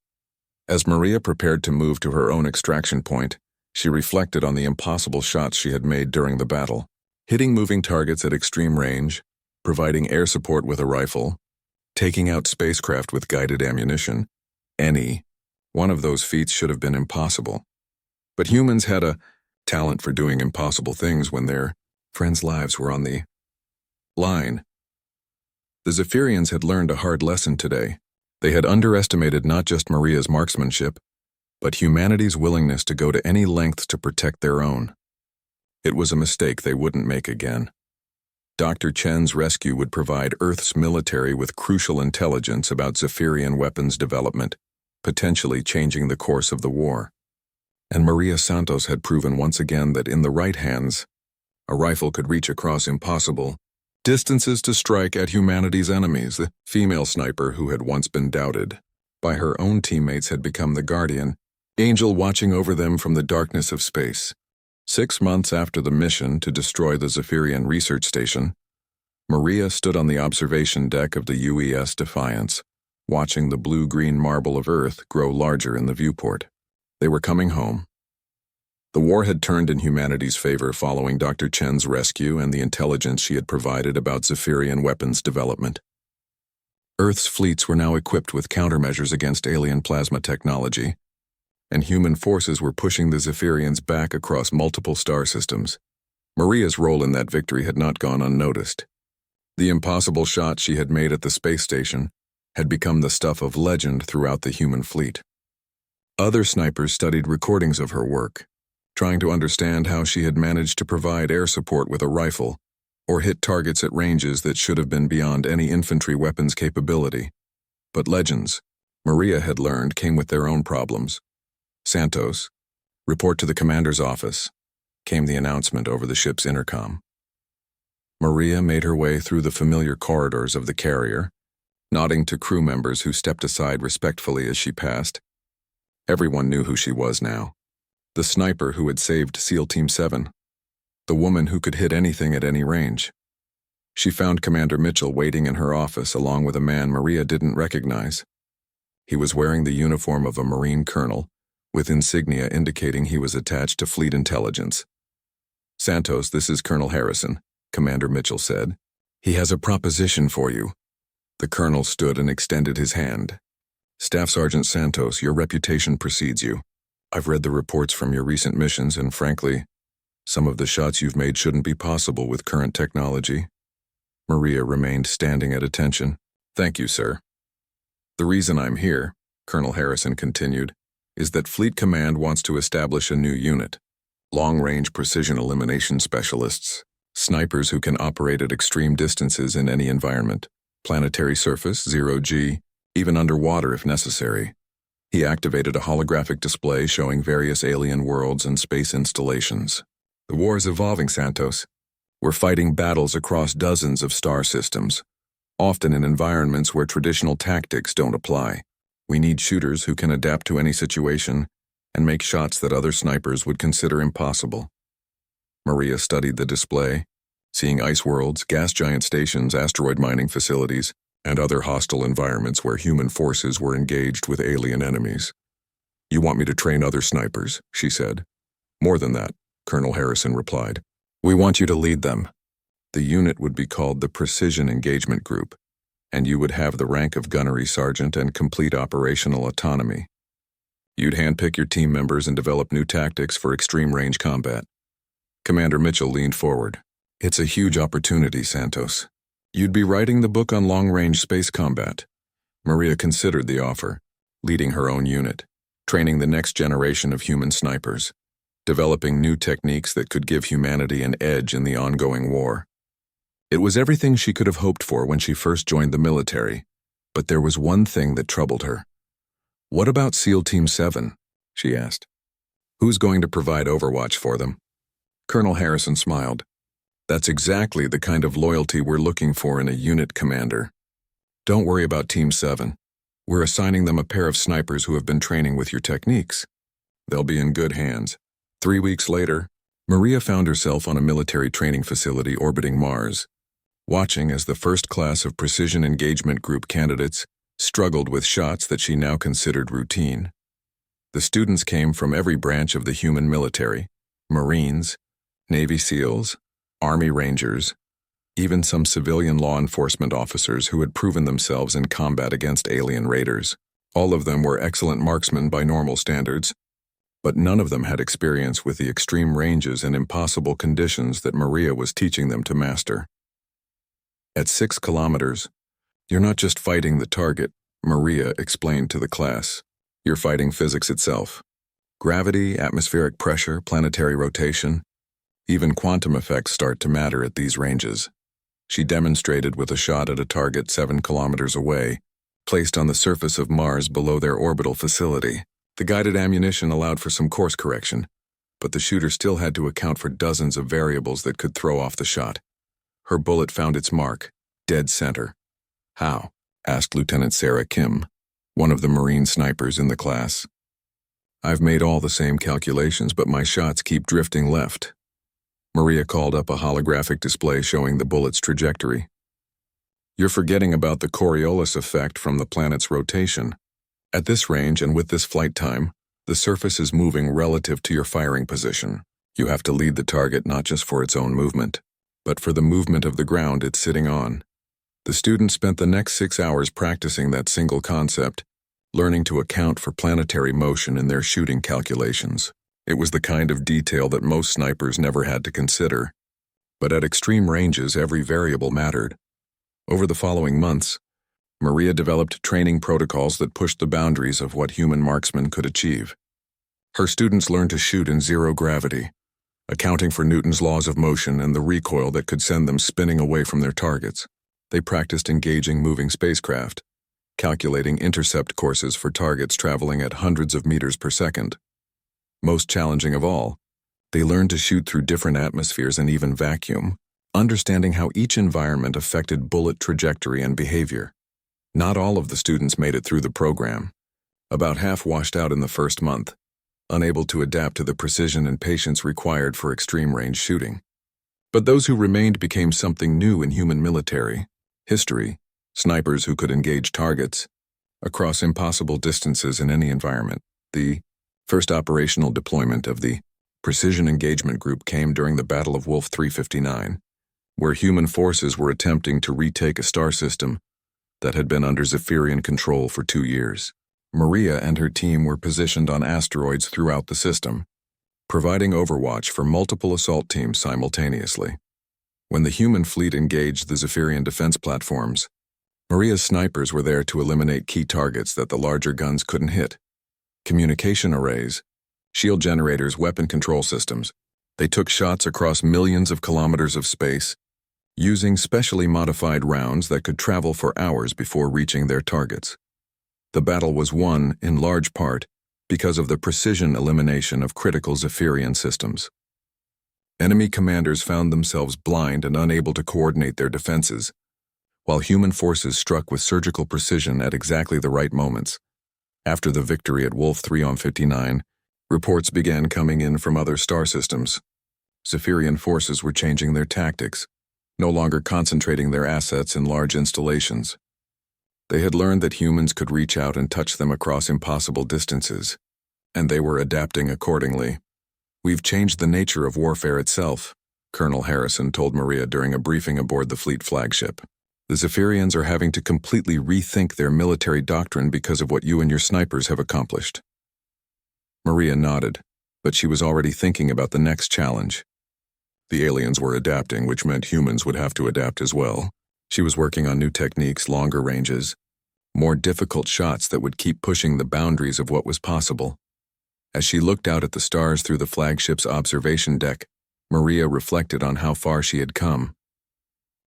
As Maria prepared to move to her own extraction point, she reflected on the impossible shots she had made during the battle. Hitting moving targets at extreme range, providing air support with a rifle, taking out spacecraft with guided ammunition. Any one of those feats should have been impossible. But humans had a talent for doing impossible things when their friends' lives were on the line. The Zephyrians had learned a hard lesson today. They had underestimated not just Maria's marksmanship, but humanity's willingness to go to any lengths to protect their own. It was a mistake they wouldn't make again. Dr. Chen's rescue would provide Earth's military with crucial intelligence about Zephyrian weapons development, potentially changing the course of the war. And Maria Santos had proven once again that in the right hands, a rifle could reach across impossible distances to strike at humanity's enemies. The female sniper who had once been doubted by her own teammates had become the guardian, angel watching over them from the darkness of space. 6 months after the mission to destroy the Zephyrian research station, Maria stood on the observation deck of the UES Defiance, watching the blue-green marble of Earth grow larger in the viewport. They were coming home. The war had turned in humanity's favor following Dr. Chen's rescue and the intelligence she had provided about Zephyrian weapons development. Earth's fleets were now equipped with countermeasures against alien plasma technology, and human forces were pushing the Zephyrians back across multiple star systems. Maria's role in that victory had not gone unnoticed. The impossible shot she had made at the space station had become the stuff of legend throughout the human fleet. Other snipers studied recordings of her work, trying to understand how she had managed to provide air support with a rifle or hit targets at ranges that should have been beyond any infantry weapons capability. But legends, Maria had learned, came with their own problems. Santos, report to the commander's office, came the announcement over the ship's intercom. Maria made her way through the familiar corridors of the carrier, nodding to crew members who stepped aside respectfully as she passed. Everyone knew who she was now. The sniper who had saved SEAL Team 7. The woman who could hit anything at any range. She found Commander Mitchell waiting in her office along with a man Maria didn't recognize. He was wearing the uniform of a Marine colonel, with insignia indicating he was attached to Fleet Intelligence. "Santos, this is Colonel Harrison," Commander Mitchell said. "He has a proposition for you." The colonel stood and extended his hand. "Staff Sergeant Santos, your reputation precedes you. I've read the reports from your recent missions, and frankly, some of the shots you've made shouldn't be possible with current technology." Maria remained standing at attention. "Thank you, sir. The reason I'm here," Colonel Harrison continued, "is that Fleet Command wants to establish a new unit. Long-range precision elimination specialists. Snipers who can operate at extreme distances in any environment. Planetary surface, 0G, even underwater if necessary." He activated a holographic display showing various alien worlds and space installations. "The war is evolving, Santos. We're fighting battles across dozens of star systems, often in environments where traditional tactics don't apply. We need shooters who can adapt to any situation and make shots that other snipers would consider impossible." Maria studied the display, seeing ice worlds, gas giant stations, asteroid mining facilities, and other hostile environments where human forces were engaged with alien enemies. "You want me to train other snipers?" she said. "More than that," Colonel Harrison replied. "We want you to lead them. The unit would be called the Precision Engagement Group, and you would have the rank of gunnery sergeant and complete operational autonomy. You'd handpick your team members and develop new tactics for extreme-range combat." Commander Mitchell leaned forward. "It's a huge opportunity, Santos. You'd be writing the book on long-range space combat." Maria considered the offer, leading her own unit, training the next generation of human snipers, developing new techniques that could give humanity an edge in the ongoing war. It was everything she could have hoped for when she first joined the military, but there was one thing that troubled her. "What about SEAL Team 7? She asked. "Who's going to provide overwatch for them?" Colonel Harrison smiled. "That's exactly the kind of loyalty we're looking for in a unit commander. Don't worry about Team 7. We're assigning them a pair of snipers who have been training with your techniques. They'll be in good hands." 3 weeks later, Maria found herself on a military training facility orbiting Mars, watching as the first class of Precision Engagement Group candidates struggled with shots that she now considered routine. The students came from every branch of the human military: Marines, Navy SEALs, Army Rangers, even some civilian law enforcement officers who had proven themselves in combat against alien raiders. All of them were excellent marksmen by normal standards, but none of them had experience with the extreme ranges and impossible conditions that Maria was teaching them to master. At 6 kilometers, "You're not just fighting the target," Maria explained to the class. "You're fighting physics itself. Gravity, atmospheric pressure, planetary rotation. Even quantum effects start to matter at these ranges." She demonstrated with a shot at a target 7 kilometers away, placed on the surface of Mars below their orbital facility. The guided ammunition allowed for some course correction, but the shooter still had to account for dozens of variables that could throw off the shot. Her bullet found its mark, dead center. "How?" asked Lieutenant Sarah Kim, one of the Marine snipers in the class. "I've made all the same calculations, but my shots keep drifting left." Maria called up a holographic display showing the bullet's trajectory. You're forgetting about the Coriolis effect from the planet's rotation. At this range and with this flight time, the surface is moving relative to your firing position. You have to lead the target not just for its own movement, but for the movement of the ground it's sitting on. The students spent the next 6 hours practicing that single concept, learning to account for planetary motion in their shooting calculations. It was the kind of detail that most snipers never had to consider. But at extreme ranges, every variable mattered. Over the following months, Maria developed training protocols that pushed the boundaries of what human marksmen could achieve. Her students learned to shoot in zero gravity, accounting for Newton's laws of motion and the recoil that could send them spinning away from their targets. They practiced engaging moving spacecraft, calculating intercept courses for targets traveling at hundreds of meters per second. Most challenging of all, they learned to shoot through different atmospheres and even vacuum, understanding how each environment affected bullet trajectory and behavior. Not all of the students made it through the program. About half washed out in the first month, unable to adapt to the precision and patience required for extreme-range shooting. But those who remained became something new in human military history, snipers who could engage targets across impossible distances in any environment. The first operational deployment of the Precision Engagement Group came during the Battle of Wolf 359, where human forces were attempting to retake a star system that had been under Zephyrian control for 2 years. Maria and her team were positioned on asteroids throughout the system, providing overwatch for multiple assault teams simultaneously. When the human fleet engaged the Zephyrian defense platforms, Maria's snipers were there to eliminate key targets that the larger guns couldn't hit. Communication arrays, shield generators, weapon control systems. They took shots across millions of kilometers of space, using specially modified rounds that could travel for hours before reaching their targets. The battle was won, in large part, because of the precision elimination of critical Zephyrian systems. Enemy commanders found themselves blind and unable to coordinate their defenses, while human forces struck with surgical precision at exactly the right moments. After the victory at Wolf 359, reports began coming in from other star systems. Zephyrian forces were changing their tactics, no longer concentrating their assets in large installations. They had learned that humans could reach out and touch them across impossible distances, and they were adapting accordingly. "We've changed the nature of warfare itself," Colonel Harrison told Maria during a briefing aboard the fleet flagship. "The Zephyrians are having to completely rethink their military doctrine because of what you and your snipers have accomplished." Maria nodded, but she was already thinking about the next challenge. The aliens were adapting, which meant humans would have to adapt as well. She was working on new techniques, longer ranges, more difficult shots that would keep pushing the boundaries of what was possible. As she looked out at the stars through the flagship's observation deck, Maria reflected on how far she had come.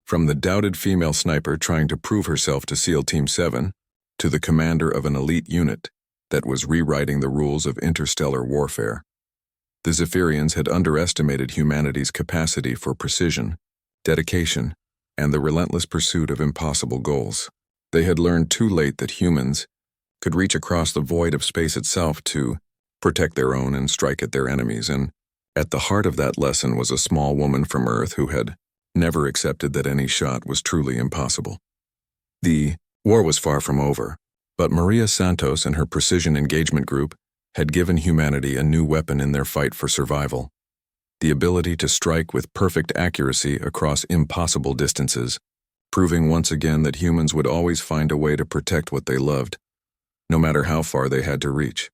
From the doubted female sniper trying to prove herself to SEAL Team 7, to the commander of an elite unit that was rewriting the rules of interstellar warfare. The Zephyrians had underestimated humanity's capacity for precision, dedication, and the relentless pursuit of impossible goals. They had learned too late that humans could reach across the void of space itself to protect their own and strike at their enemies, and at the heart of that lesson was a small woman from Earth who had never accepted that any shot was truly impossible. The war was far from over, but Maria Santos and her Precision Engagement Group had given humanity a new weapon in their fight for survival: the ability to strike with perfect accuracy across impossible distances, proving once again that humans would always find a way to protect what they loved, no matter how far they had to reach.